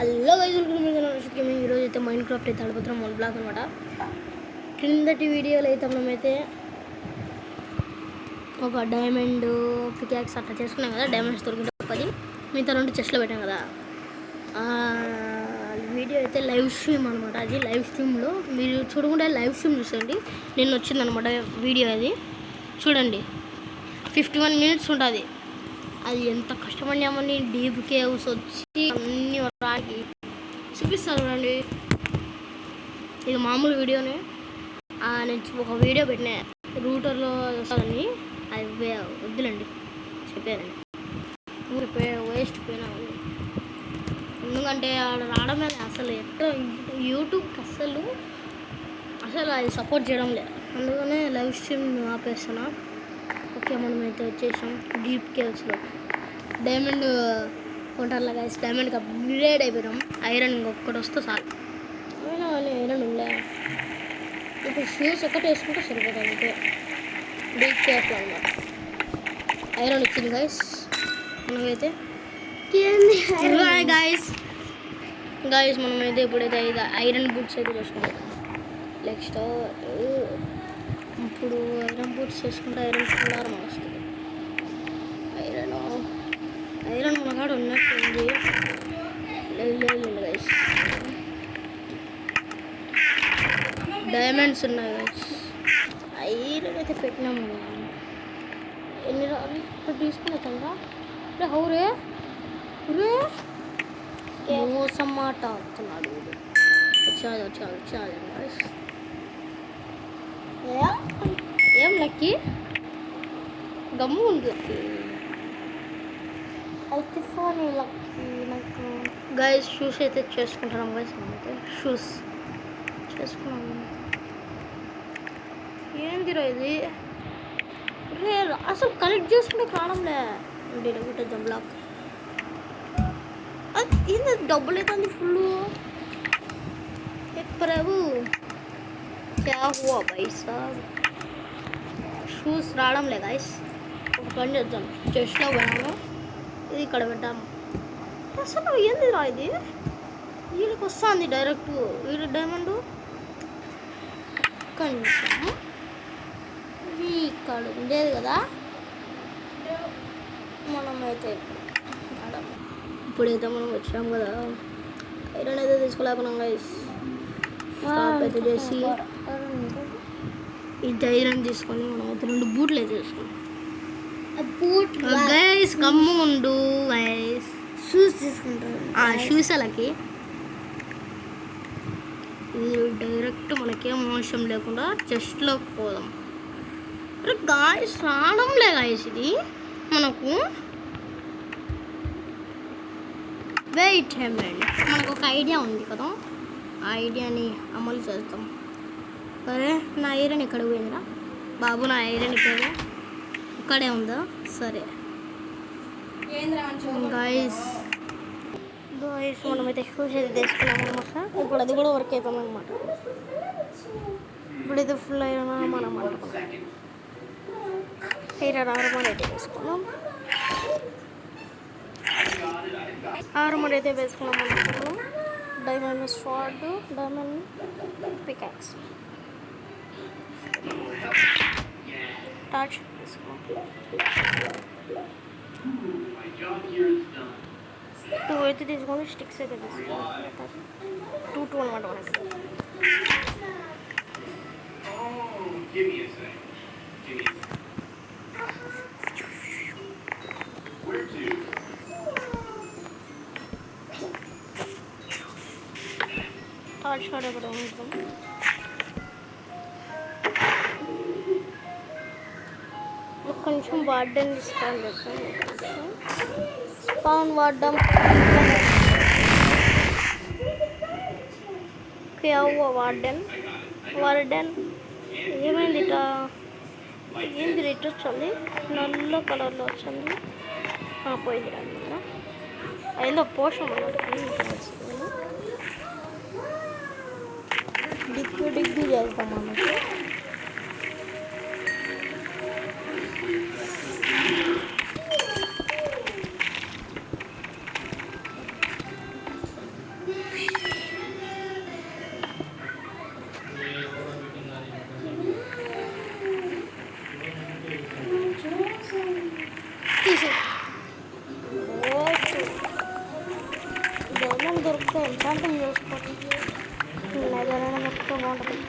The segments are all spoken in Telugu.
హలో గైస్, మేము ఈరోజు అయితే మైండ్ క్రాఫ్ట్ అయితే ఆడిపోతున్నాం. మన బ్లాగ్ అనమాట. క్రిందటి వీడియోలో అయితే మనమైతే ఒక డైమండ్ పికాక్స్ అట్లా చేసుకున్నాం కదా. డైమండ్స్ దొరికితే 10, మిగతా 2 చెస్ట్లో పెట్టాం కదా. వీడియో అయితే లైవ్ స్ట్రీమ్ అనమాట. అది లైవ్ స్ట్రీమ్లో మీరు చూడకుండా లైవ్ స్ట్రీమ్ చూసండి. నిన్న వచ్చిందనమాట వీడియో. అది చూడండి, 51 minutes ఉంటుంది. అది ఎంత కష్టపడినామని డీప్ కేవ్స్ వచ్చి అన్నీ రాకి చూపిస్తాను చూడండి. ఇది మామూలు వీడియోనే. నేను ఒక వీడియో పెట్టినా రూటర్లో వస్తుందని. అది వద్దులండి, చెప్పారండి. వేస్ట్ పోయినా. ఎందుకంటే ఆడ రావడమే అసలు ఎక్కడ యూట్యూబ్కి అసలు అది సపోర్ట్ చేయడం లేదు. అందుకనే లైవ్ స్ట్రీమ్ ఆపేస్తున్నా. ఓకే, మనమైతే వచ్చేసాం డీప్ కేవ్స్లో. డైమండ్ కొంటారులా గైస్, డైమండ్కి అప్గ్రేడ్ అయిపోయినాం. ఐరన్ ఇంకొకటి వస్తే చాలు. అయినా ఐరన్ ఉండే. ఇప్పుడు షూస్ ఒకటి వేసుకుంటే సరిపోతుంది. అంతే డీప్ కేవ్స్లో అనమాట. ఐరన్ వచ్చింది గైస్. మనమైతే గైస్ మనమైతే ఇప్పుడైతే ఐరన్ బూట్స్ అయితే చేసుకుంటాం. నెక్స్ట్ ఇప్పుడు ఐరన్ బూట్స్ చేసుకుంటే ఐరన్ ఫుల్లార్ వస్తుంది. ఐరన్ మన కాడ ఉన్నట్టుంది. లేదు గైస్, డైమండ్స్ ఉన్నాయి గైస్. ఐరన్ అయితే పెట్టినాము. ఎన్ని రాళ్ళు ఇప్పుడు తీసుకునేదా? హౌరే మోసం మాట అవుతున్నాడు. వచ్చాడు గైస్. ఏం లక్కీ గమ్ము ఉంది. అయితే ఫోన్ లక్కీ నాకు గైస్ షూస్ అయితే చేసుకుంటున్నాం గైస్. అయితే షూస్ చేసుకున్నాము. ఏందిరా ఇది? రే అసలు కలెక్ట్ చేసుకుంటే కావడంలే. ఒకటే జంబ్లాక్ అది ఏంది? డబ్బులు అవుతుంది ఫుల్. ప్రభు క్యా హువా భాయ్ సాబ్? Shoes రావడంలే guys. ఒక పని చేద్దాం, చెస్ట్లో పోయాము, ఇది ఇక్కడ పెట్టాము. అసలు ఏంది రా ఇది? వీళ్ళకి వస్తుంది డైరెక్ట్. వీళ్ళు డైమండ్ కొంచెం ఇక్కడ ఉండేది కదా. మనమైతే ఇప్పుడైతే మనం వచ్చాము కదా. ఐరన్ అయితే తీసుకోలేకున్నాం గైస్. స్టాప్ అయితే చేసి ఇది ఐరన్ తీసుకొని మనమైతే 2 బూట్లు అయితే తీసుకున్నాం. గైస్ కమ్ము ఉండు గైస్. షూస్ తీసుకుంటాం. షూస్ అలాకి ఇది డైరెక్ట్ మనకేం అవసరం లేకుండా చెస్ట్లో పోదాం. అరే గాయస్ రావడంలే గాయస్. ఇది మనకు వెయిట్ హెమెండ్. మనకు ఒక ఐడియా ఉంది కదా, ఆ ఐడియాని అమలు చేద్దాం. సరే, నా ఐరన్ ఎక్కడ పోయిందిరా బాబు? నా ఐరన్ ఇక్కడే ఉందా? సరే గాయస్ మనమైతే షూస్ అయితే తీసుకున్నాము అనమాట. ఇప్పుడు అది కూడా వర్క్ అవుతుంది అనమాట. ఇప్పుడైతే ఫుల్ ఐరన్ మనం ఐరన్ ఆర్మర్ అయితే వేసుకున్నాం. ఆర్మర్ అయితే వేసుకున్నాం అనుకున్నాం. Diamond sword, diamond peacocks, torch వేసుకున్నాం. 2 అయితే తీసుకొని స్టిక్స్ అయితే తీసుకున్నాం. 2 అనమాట మనకి. టార్చ్ కూడా ఇక్కడ ఉంటాం. కొంచెం వార్డెన్ తీసుకోవాలి. స్పాన్ వాడడం వార్డెన్ ఏమైంది? ఏంది రిట్ వచ్చింది? నల్ల కలర్లో వచ్చింది. పోయింది అనమాట. అదేందో పోషం డిగ్గు చేద్దాం అన్నమాట. దొరికితే ఎన్ఛాంటింగ్ చేసుకోవచ్చు. ఏదైనా దొరికితే బాగుంటుంది.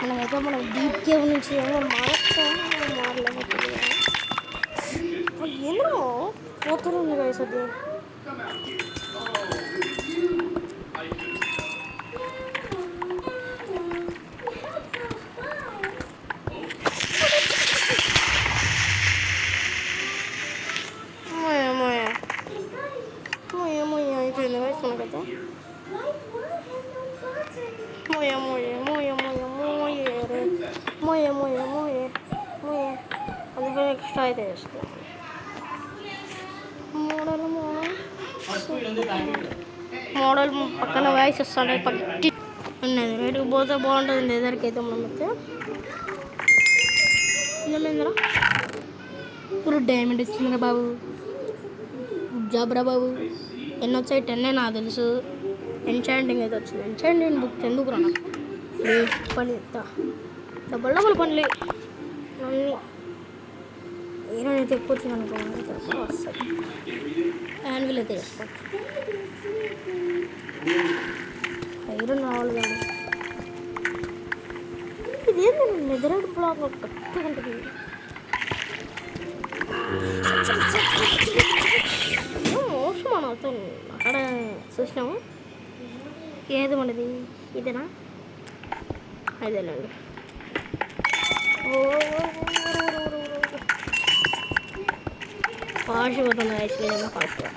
మనమైతే మనం డీప్ కేవ్ నుంచి ఏమో మారలేకపోతుంది. ఏమో పోతుంది గైస్ అది. అయిపోయింది గైస్ మనకైతే. మోయే మోయే మోయే మోయే మోయే రే మోయే మోయే మోయే మోయే. అందుకని ఎక్స్ట్రా అయితే వేసుకో. మోడల్ పక్కన వాయిస్ వస్తాడు పట్టి ఉన్నది. రేటుకి పోతే బాగుంటుంది. ఎదరికి అయితే మనం అయితే ఇందులో ఇప్పుడు డైమండ్ వచ్చిందిరా బాబు. జాబ్రా బాబు. ఎన్ని వచ్చాయి? 10 నాకు తెలుసు. ఎన్చాంటింగ్ అయితే వచ్చింది. ఎన్చాంటింగ్ బుక్ ఎందుకు రా నాకు పని డబల్ పనులు అన్నీ. ఐరన్ అయితే ఎక్కువ వచ్చింది అనుకో వస్తుంది. యాన్విల్ అయితే వేసుకోవచ్చు. ఐరన్ రావాలి కానీ ఇదేంటి నెదరైడ్ బ్లాక్ గట్టిగా ఉంటుంది. మోసం మనం అవుతాను అక్కడ చూసినాము. ఏది మనది ఇదేనా? అదేనండి. ఫాస్ట్ పోతుంది ఐస్ ఫాస్ట్గా.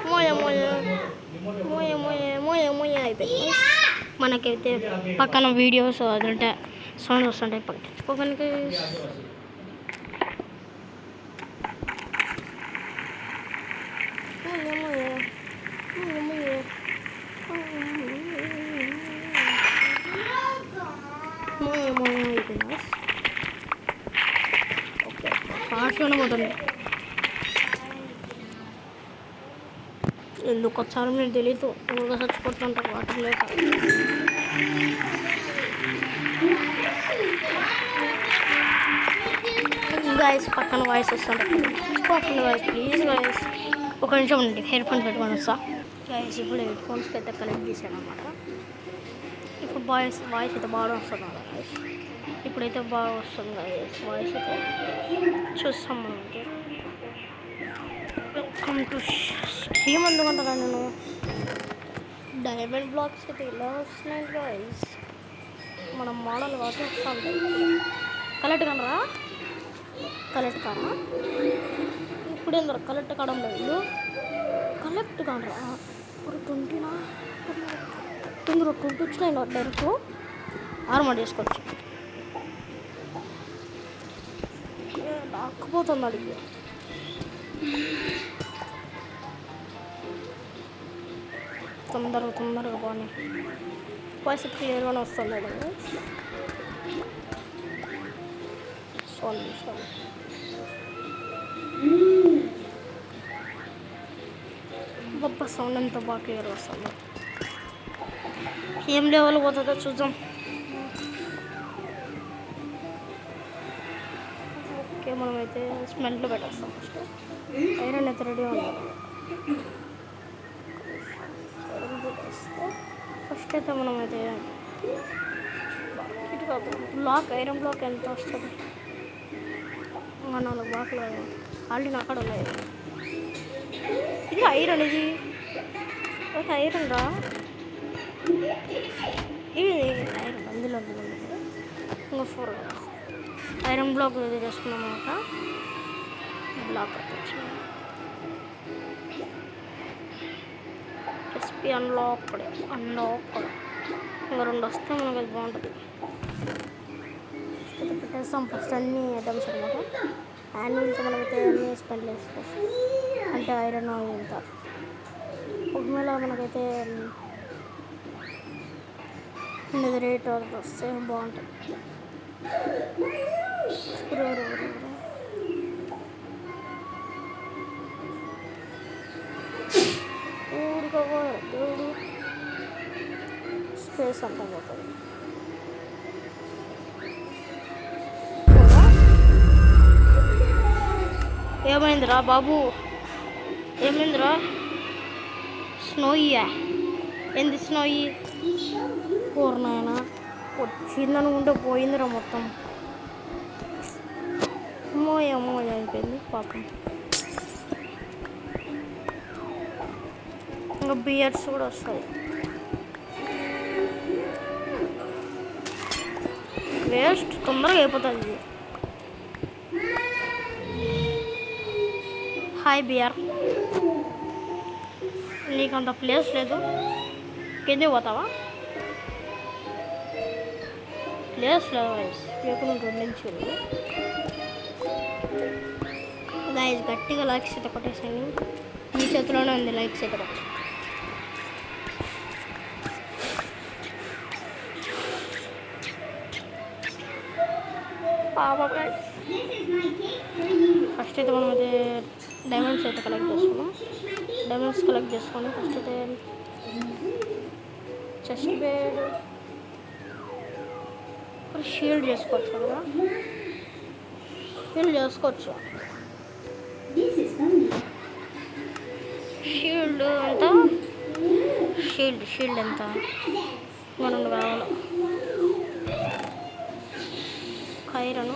మోయ మోయ మోయ మోయ మోయ మోయ అయిపోయింది. మనకైతే పక్కన వీడియోస్ అదంటే సౌండ్ వస్తుంటాయి. పక్కనకి ఫాస్ట్గానే పోతుంది. ఎందుకు వచ్చారో నేను తెలీదు. ఊరుగా చచ్చిపోతుంటారు వాటర్ లేక. గాయస్ పక్కన వాయిస్ వస్తుంటారు. పక్కన వాయిస్ ప్లీజ్ గాయస్. ఒక నిమిషం ఉండి హెడ్ ఫోన్స్ పెట్టుకొని వస్తా. గాయస్ ఇప్పుడు హెడ్ ఫోన్స్కి అయితే కనెక్ట్ చేశాను అన్నమాట. ఇప్పుడు వాయిస్ అయితే బాగా వస్తుంది కదా గాయస్. ఇప్పుడైతే బాగా వస్తుంది గాయస్ వాయిస్ అయితే. చూస్తాం మనం. Welcome to stream. ఎందుకంటారా నేను డైమండ్ బ్లాక్స్ అయితే ఇలా వస్తున్నాయి గాయస్. మనం మోడల్ కాబట్టి వస్తుంది. కలెక్ట్ కనరా? కలెక్ట్ కారా? ఇప్పుడు ఏందరా కలెక్ట్ కావడం లేదు. కలెక్ట్ కానరా? ఇప్పుడు 20 ఇందులో 20 వచ్చినాయి. డైరెక్ట్ ఆర్మర్ చేసుకోవచ్చు. రాకపోతుంది అడిగి. తొందరగా బాగున్నాయి. వాయిస్ క్లియర్గానే వస్తుంది అదండి. సారీ గొప్ప సౌండ్ ఎంత బాగా క్లియర్గా వస్తుంది. ఏం లెవెల్ పోతుందో చూద్దాం. ఓకే మనమైతే స్మెల్లో పెట్టేస్తాం. ఫస్ట్ ఐరన్ అయితే రెడీ ఉంది. ఫస్ట్ అయితే మనమైతే బ్లాక్ ఐరన్ బ్లాక్ ఎంత వస్తుంది? 4 బ్లాక్లు ఆల్రెడీ అక్కడ ఉన్నాయి. ఇది ఐరన్. ఇది ఒక ఐరన్ రా. ఇది ఐరన్ అందులో ఇంకా 4 ఐరన్ బ్లాక్ ఇది చేసుకున్నాం అన్నమాట. బ్లాక్ వచ్చింది. రెసిపీ అన్లాక్డ్ ఇంకా 2 వస్తే మనకు అది బాగుంటుంది. పెట్టేస్తాం ఫస్ట్ అన్ని ఐటమ్స్ అనమాట. యాన్యువల్తో మనమైతే అన్నీ స్పెండ్ చేసుకోవచ్చు. అంటే ఐరన్ ఇంత ఒకవేళ మనకైతే రేట్ వస్తే బాగుంటుంది. ఊరుకోవాలి దేవుడు స్పేస్ అంతా పోతుంది. ఏమైందిరా బాబు? ఏమైందిరా? స్నోయ్యా? ఏంది స్నోయి? పూర్ణాయన వచ్చిందనుకుంటే పోయిందిరా మొత్తం. అమ్మో అయిపోయింది పాపం. ఇంకా బియర్స్ కూడా వస్తాయి. వేస్ట్, తొందరగా అయిపోతుంది ఇది. హాయ్ బియర్, నీకు అంత ప్లేస్ లేదు, కింద పోతావా? ప్లేస్ లేదు లేకుండా నుంచి గాయస్. గట్టిగా లైక్స్ అయితే కొట్టేసాను. మీ చేతిలోనే ఉంది లైక్స్ అయితే. ఫస్ట్ అయితే మనం అయితే డైమండ్స్ అయితే కలెక్ట్ చేసుకున్నాం. డైమండ్స్ కలెక్ట్ చేసుకొని ఫస్ట్ అయితే చెస్ట్ బెడ్ షీల్డ్ చేసుకోవచ్చు కదా. షీల్డ్ చేసుకోవచ్చు. షీల్డ్ ఎంత? షీల్డ్ ఎంత? మనం కావాలి. ఐరన్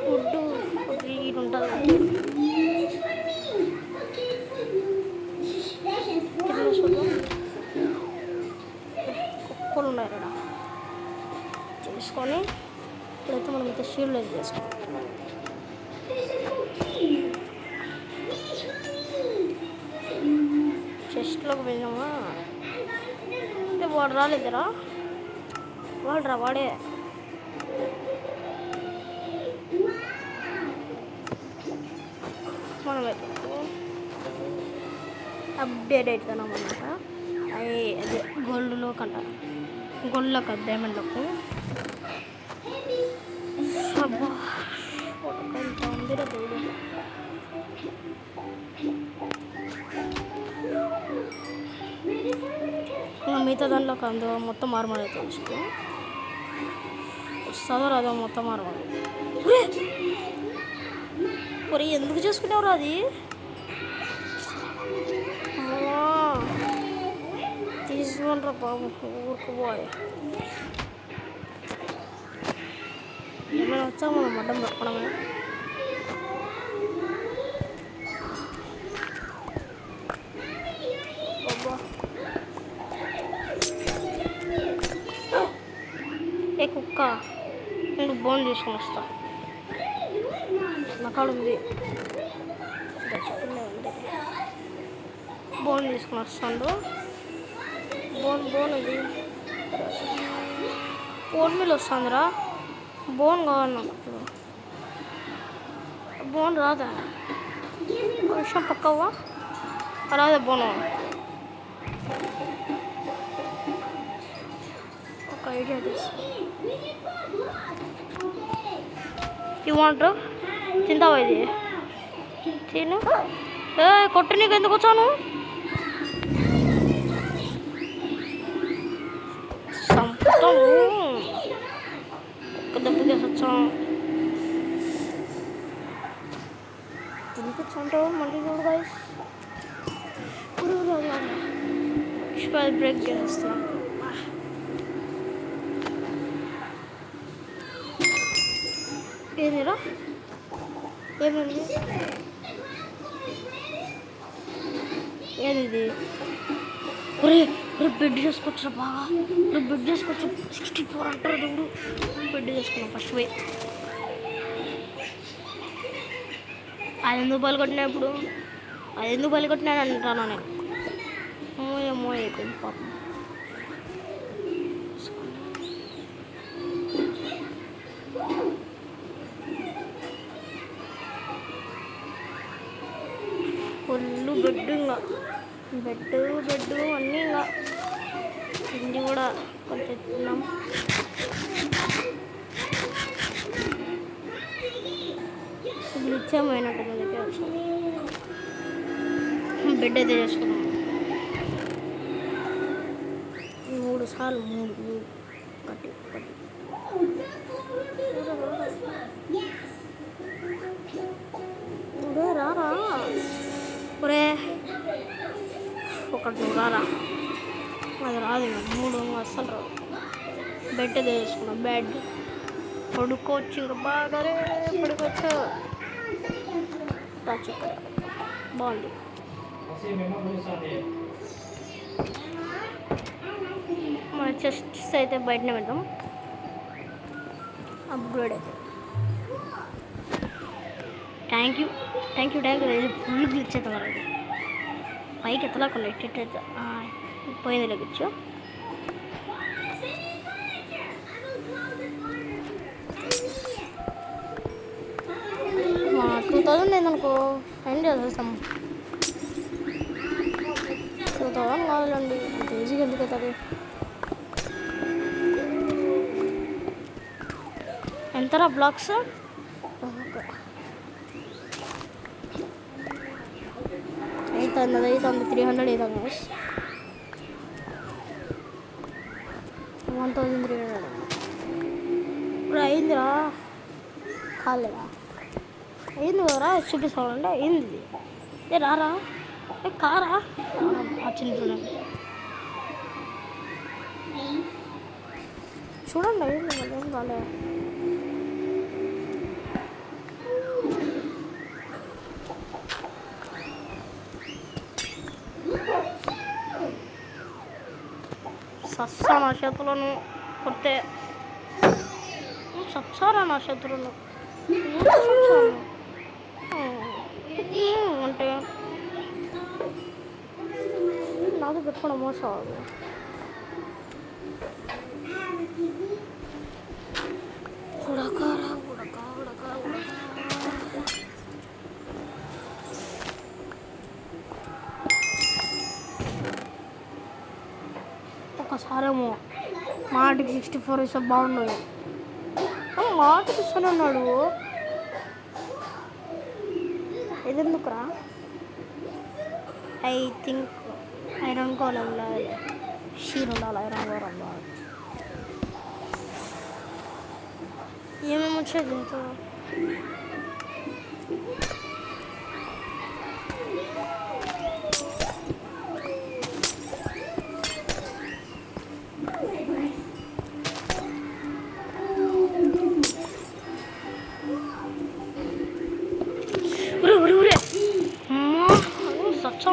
వుడ్ ఇది ఉంటుంది. కుప్పలు ఉన్నాయి కదా, చేసుకొని ఇప్పుడైతే మనం అయితే షీల్డ్ అయితే చేసుకోవాలి. చెస్ట్లోకి వెళ్ళామా? అంటే వాడు రాలేదురా, వాడే మనమైతే అప్డేట్ అవుతున్నాం అన్నమాట. అదే గోల్డ్లో కంట, గోల్డ్లో కదా, డైమండ్లోకి. అబ్బా ఇంత ఉందిరా దేవుడు. మిగతా దాంట్లోకి అందులో మొత్తం ఆర్మర్ అయితే తీసుకున్నాం. వస్తుందో రాదో మొత్తం ఆర్మర్. మరి ఎందుకు చేసుకునేవారు అది? తీసుకుంటారా బాబు, ఊరుకు పోయి. ఏమైనా వచ్చా మనం అడ్డం పెట్టుకోవడమే. ఏ కుక్క, నేను బోన్ తీసుకొని వస్తా. నకాడు ఉంది, బోన్ తీసుకొని వస్తాడు. బోన్ అది బోన్ మీద వస్తుందిరా. బోన్ కావాలి నాకు ఇప్పుడు. బోన్ రాదా? కొంచెం పక్కవా రాదా బోను? ఒక ఐడియా తీసు. ఇవ్వంటారు, తింటావా ఇది? తిను. కొట్టు, నీకు ఎందుకు వచ్చాను? సంపుతాము, ఒక దెబ్బకి వచ్చాం. తినిపించుంటావు మళ్ళీ చూడు గాయస్. బ్రేక్ చేస్తా. ఏందిరా? ఏమైంది? ఏది? బెడ్ చేసుకోవచ్చురా బాగా. బెడ్ చేసుకోవచ్చు. 64 అంటారు దేవుడు. బెడ్ చేసుకున్నాం ఫస్ట్ పోయి. అది ఎందుకు బలికొట్టినా ఇప్పుడు? అది ఎందుకు బలికొట్టినాను అంటాను నేను. ఏమో అయిపోయింది పాపం. ఫుల్ బెడ్, ఇంకా బెడ్ అన్నీ, ఇంకా తిండి కూడా కొంచెం తిన్నాం. ఇచ్చామైనట్టు మనకి వచ్చాం. బెడ్ అయితే చేసుకున్నాం 3 సార్లు. 3 ఒకటి ఒరే ఒకటి నువ్వు రారా, అది రాదు ఇంకా 3 అస్సలు రాదు. బెడ్ తీసుకున్నా, బెడ్ పడుకోవచ్చు ఇంకా బాగా పడుకోవచ్చు. ఇక్కడ బాగుంది. మన చెస్ట్స్ అయితే బయటనే పెడతాం. అప్గ్రేడ్ అయితే థ్యాంక్ యూ ఇది ఫుల్ గ్లిచ్ అవుతాం కదా. పైకి ఎత్తలేకుండా ఎట్టయితే పోయింది లెచ్చు. 2000 అయిందనుకో ఎండ్ చేసేస్తాం. 2000 కావాలండి, అంత ఈజీగా ఎందుకు అవుతుంది? ఎంతరా బ్లాక్స్? అవుతుంది 300 అవుతుంది. 1300 ఇప్పుడు అయిందిరా, కాలేదా? అయింది కదరా, చూపిస్తామంటే అయింది. రారా కారా వచ్చింది చూడండి, చూడండి అయింది మళ్ళీ ఏం కాలే. సస్సా నా చేతులను కొడితే సచ్చారా నా చేతులను అంటే నాకు పెట్టుకోవడం మోసం. ఉడకారా ఉడక ఉడక ఉడక. ఒకసారేమో మాటికి 64 ఇస్తే బాగుండదు. మాటికి ఇస్తూనే ఉన్నాడు. ఇది ఎందుకురా? ఐ థింక్ ఐరన్ కోలంలో షీర్ ఉండాలి. ఐరన్ కోలంలో ఏమేమి వచ్చేది దీంతో?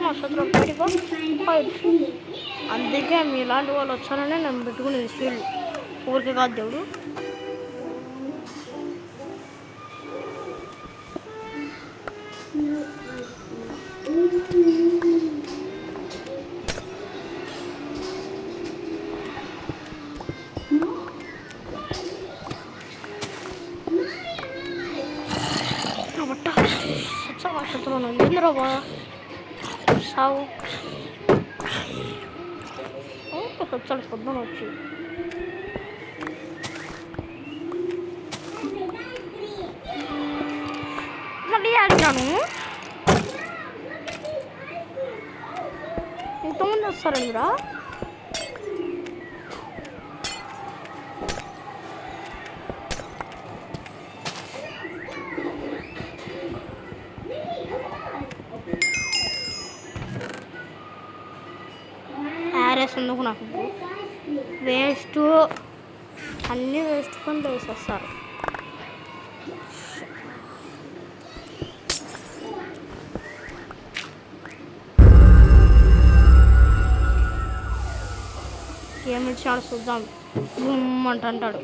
నక్షత్రం బయటకు. అందుకే మీలాంటి వాళ్ళు వచ్చారనే నేను పెట్టుకునేది స్పీడ్. ఊరికే కాదు దేవుడు. నక్షత్రం ఏంద్రా బా సావు వచ్చాడు పొద్దున వచ్చి. మళ్ళీ అడిగాను ఇంతమంది వస్తారండిరా. ఎందుకు నాకు వేస్ట్, అన్నీ వేస్ట్ కొని వేసేస్తారు. ఏమిచ్చాడు చూద్దాం అంటాడు.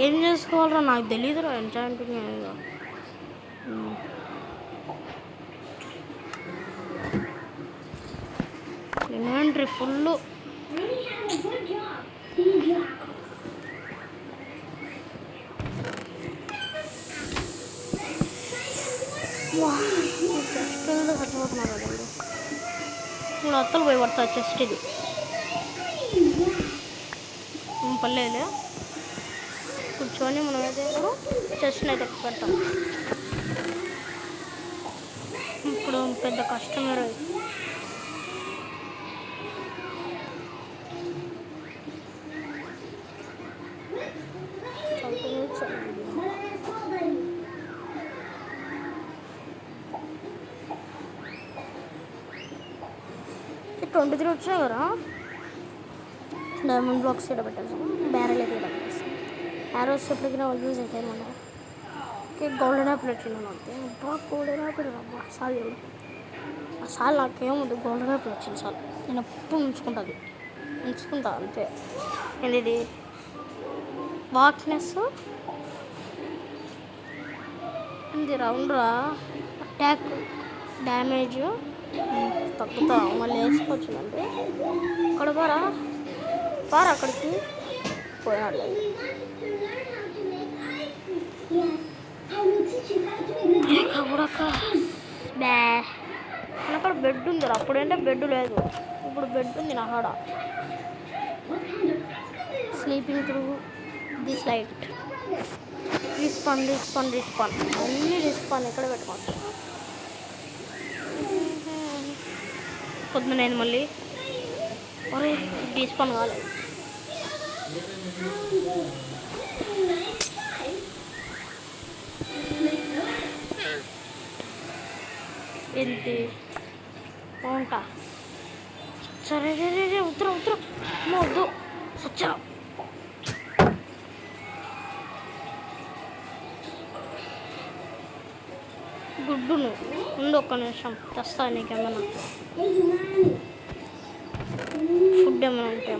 ఏం చేసుకోవాలరా నాకు తెలీదురా. Enchanting inventory full. చెస్ట్ చచ్చిపోతున్నారు కదండి. ఇప్పుడు అత్తలు పోయి పడతారు చెస్ట్. ఇది పర్లేదు కూర్చొని మనం అయితే చెస్ట్ని అయితే పెడతాం. ఇప్పుడు పెద్ద కస్టమర్ 23 వచ్చినాయి కదా. డైమండ్ బ్లాక్స్ ఇక్కడ పెట్టేస్తాం, బ్యారెల్ అయితే ఇక్కడ పెట్టేస్తాం. యారోస్ ఎప్పటికైనా యూజ్ అవుతాయి అనమాట. ఓకే, గోల్డెన్ యాపిల్ వచ్చింది అంతే. అబ్బా గోల్డెన్ యాపిల్ అబ్బా సాల్ ఆ సాల్ నాకేముంది, గోల్డెన్ యాపిల్ వచ్చింది సాల్. నేను ఎప్పుడు ఉంచుకుంటా అంతే. ఇది వాక్నెస్ ఇది రౌండ్రా, అటాక్ డ్యామేజ్ తగ్గుతా మళ్ళీ వేసుకోవచ్చునంటే. అక్కడ పారా అక్కడికి పోయాడు. బ్యా అక్కడ బెడ్ ఉంది, అప్పుడంటే బెడ్ లేదు, ఇప్పుడు బెడ్ ఉంది నా కాడ. Sleeping through this light. Respawn అన్నీ రిస్పాన్ ఎక్కడ పెట్టుకోవచ్చు. పొద్దునైంది మళ్ళీ ఒరే రిస్పాన్ కాలేదు. ఏంటి ఉంటా సరే రే ఉత్తరం వద్దు సచ్చా. గుడ్డును ఉండు, ఒక్క నిమిషం తెస్తా. నీకేమన్నా ఫుడ్ ఏమైనా ఉంటే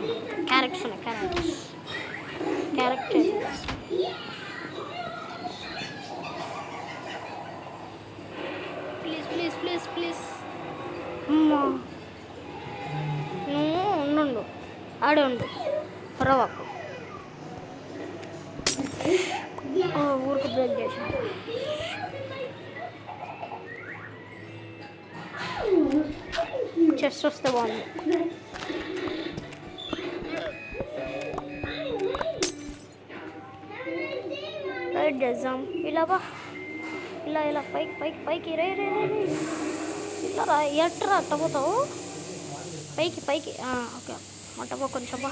క్యారెట్స్ ఉన్నాయి, క్యారెట్ చేసి ప్లీజ్ అమ్మా. నువ్వు ఉండు, ఆడే ఉండు, పర్వాకు. ఊరికి బ్రేక్ చేసి చెస్ట్ వస్తే బాగుంది. రైట్ చేద్దాం. ఇలా పైకి రే ఇలా రా. ఎట్రా అట్టపోతావు పైకి? ఓకే మట్టపో కొంచెం బా.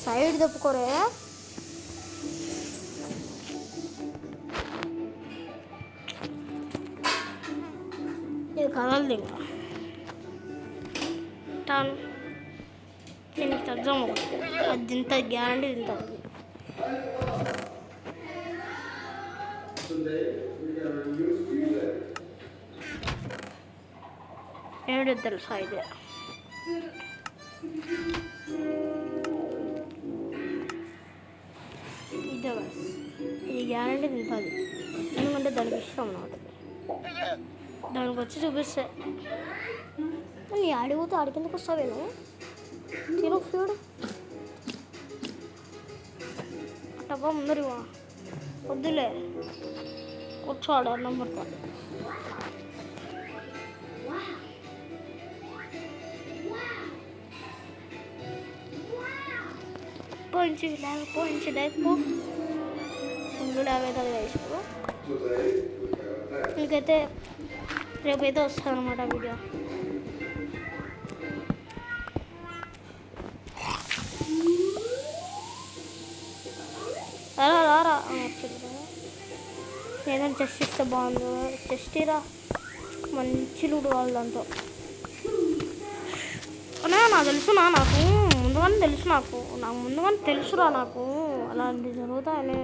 సైడ్ తప్పుకోరే. ఇది కదలదు ఇంకా. టాన్ దీనికి తగ్గాం ఒకటి, అది తింటుంది, గ్యారంటీ తింటుంది. ఏడు తెలుసా ఇది? ఇదే ఇది గ్యారంటీ తింటుంది, ఎందుకంటే దానికి ఇష్టం అన్నమాట. దానికి వచ్చి చూపిస్తే నీ ఆడిపోతే ఆడికిందుకు వస్తావేను. తిను ఫీడు అట్టబ్బా ముందరివా వద్దులే, కూర్చోడు అన్నం పడుతుంది. పోయించి లేకపో ముందు 50 వేసుకో. ఇంకైతే రేపైతే వస్తుంది అనమాట వీడియో. రారా ఏదైనా చెస్ట్ ఇస్తే బాగుంది. చెస్ట్ రా, మంచి లూడు వాళ్ళు దాంతో. నాకు తెలుసునా, నాకు ముందుగానే తెలుసురా నాకు అలాంటివి జరుగుతాయని.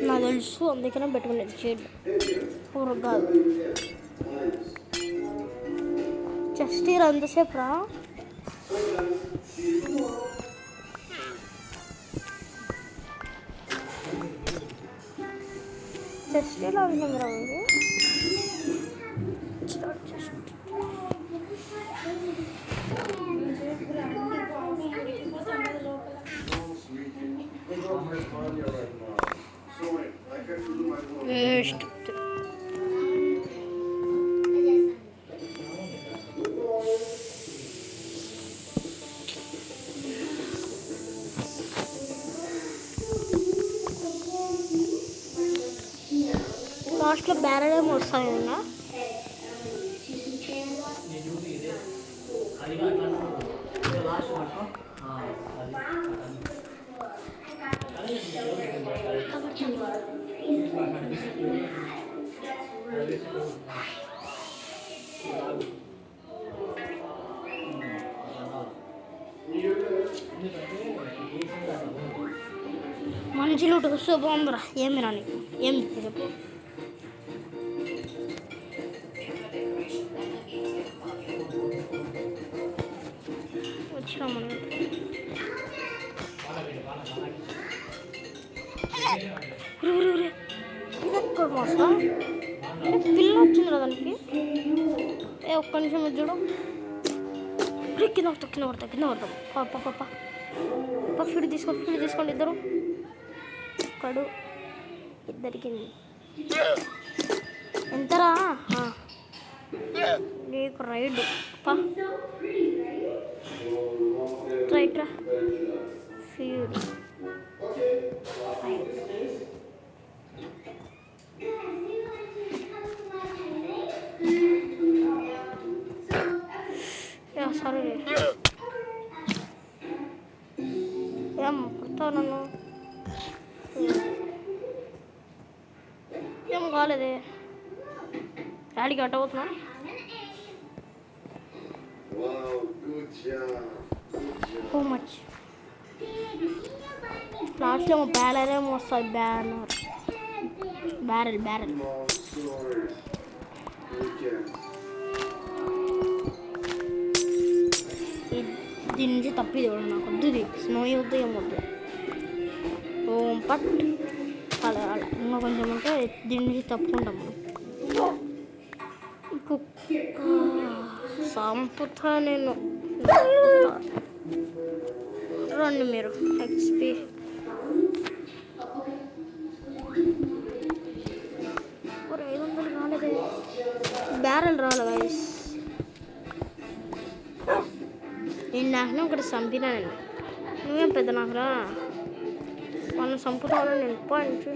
నాకు తెలుసు, అందుకనే పెట్టుకునేది షేడ్ ఊరకు కాదు. జస్ట్ ఎంతసేపు రా. జస్ట్ ఇలా ఉంటుంది రా. వేస్ట్ లాస్ట్లో బ్యారెల్ ఏమో వస్తాయి కదా. మంచి లూటు వస్తే బాగుందిరా. ఏమి రా నీకు ఏమి చెప్పు. వచ్చినా మనం ఎక్కడ మోసా పిల్ల వచ్చిందిరా దానికి. ఒక్క నిమిషం చూడు. కింద పడతాం పాప ఫీడ్ తీసుకోండి ఇద్దరు. ఒక్కడు ఇద్దరికి ఎంతరా నీకు రైడ్ రైట్ రా ఫీడ్ సరే ఏం కొడతావు నన్ను. ఏం కాలేదే డాడీకి అట్టబోతున్నా. సో మచ్ లాస్ట్లో బ్యానర్ ఏమో వస్తుంది. బ్యారెల్ దీని నుంచి తప్పిది కూడా నాకు వద్దుది. స్నో వద్దు ఏమొద్దు. పట్ అలా ఇంకా కొంచెం ఉంటే దీని నుంచి తప్పుకుంటాం మనం. సంపుతా నేను. రండి మీరు ఎక్స్పీ. ఒక 500 రాలేదే. బ్యారెల్ రాలే గైస్. నేను నాకు ఒకటి చంపినానండి. నువ్వేం పెద్ద నాకురా. వాళ్ళని చంపుతాను నేను. పాయింట్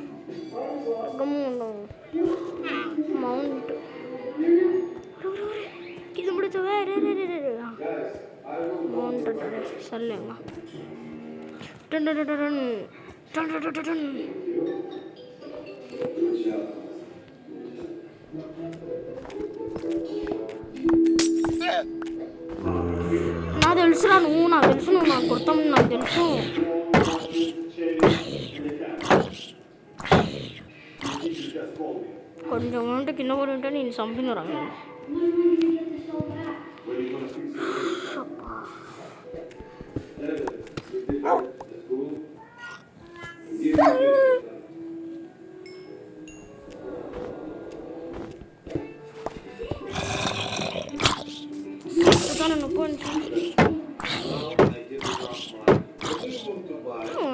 గమ్ము ఉండవు. మౌంట్ కింద పడుతావా. మౌంట్ అంటే సర్లేమ్మా. నాకు తెలుసురా నువ్వు. నాకు కొడతాం. నాకు తెలుసు. కొంచెం ఉంటే కింద కూడా ఉంటే నేను చంపినరా.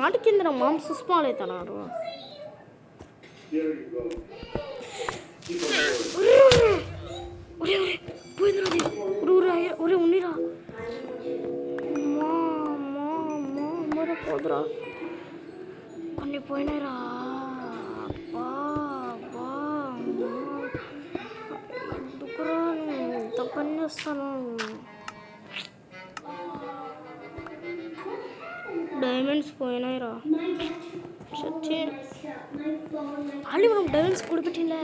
ఆడి కింద మాంస స్పాల్ అవుతున్నారు. పోయిందిరా ఉన్నిరా పోదురా. కొన్ని పోయినాయిరా. ఎందుకురా ఇంత పని చేస్తాను. డైమండ్స్ పోయినాయిరా. సచ్చి మళ్ళీ మనం డైమండ్స్ కూడబెట్టిండే.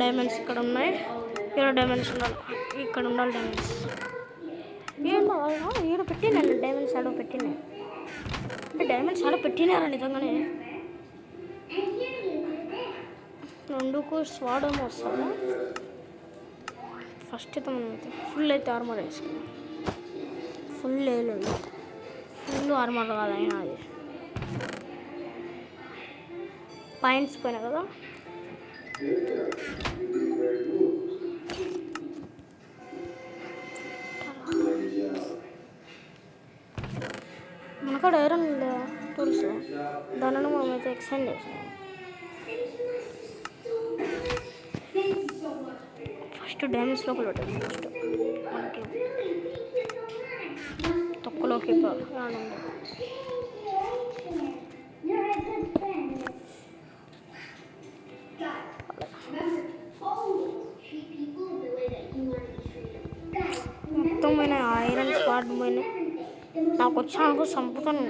డైమండ్స్ ఇక్కడ ఉన్నాయి. ఇక్కడ డైమండ్స్ ఉండాలి. ఇక్కడ ఉండాలి డైమండ్స్. ఏంటో ఈడ పెట్టినండి డైమండ్స్. ఆడ పెట్టినాయి అంటే డైమండ్స్ ఆడ పెట్టినారా నిజంగానే. 2కు స్వాడమ్ వస్తుందా. ఫస్ట్ అయితే మనం అయితే ఫుల్ అయితే ఆర్మర్ వేసుకున్నాం. ఫుల్ వేయలేదు. ఫుల్ ఆర్మర్ కాదు అయినా అది పాయింట్స్ పోయినాయి కదా. మనకాడ ఐరన్ టూల్స్ దానిని మనమైతే ఎక్స్టెండ్ చేసాం. ఫస్ట్ డ్యామేజ్ లోపల పెట్టాలి. ఫస్ట్ మనకి తొక్కలోకి మొత్తం పోయినాయి, ఐరన్ స్పాట్ పోయినాయి. నాకు వచ్చాను చంపుతాను.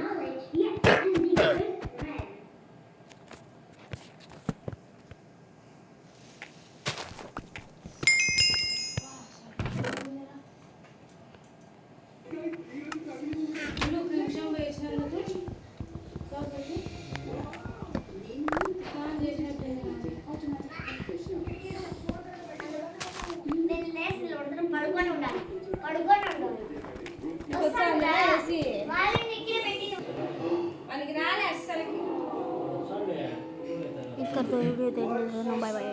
ఇక్కడ వీడియో తెలియదు. Bye bye.